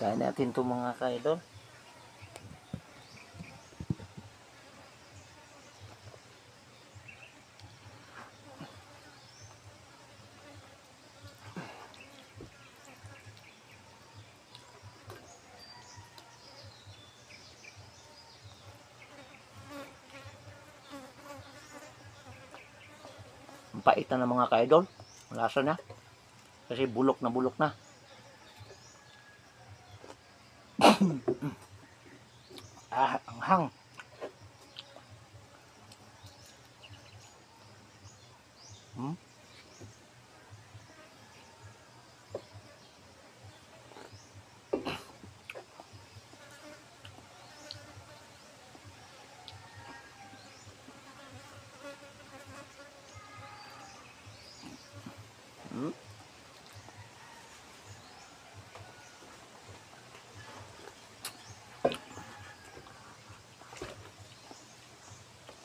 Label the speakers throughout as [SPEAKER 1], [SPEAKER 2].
[SPEAKER 1] Kain natin ito mga ka-idol. Ang pait na ng mga ka-idol. Lasa na. Kasi bulok na bulok na. Ang hang.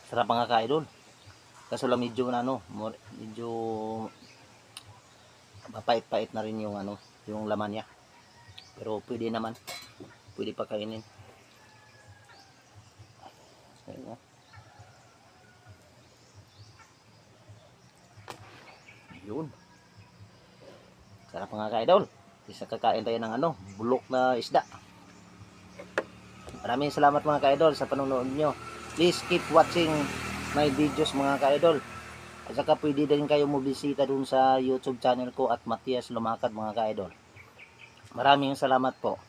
[SPEAKER 1] Sarap mga ka-idol. Kaso lang medyo medyo mapait-pait na rin yung yung laman niya. Pero pwede naman. Pwede pa kainin. Yun. Sarap mga ka-idol. Isa kakain tayo ng bulok na isda. Maraming salamat mga ka-idol sa panonood nyo. Please keep watching my videos mga ka-idol. At saka pwede din kayo mobisita dun sa YouTube channel ko at Matias Lumakad mga ka-idol. Maraming salamat po.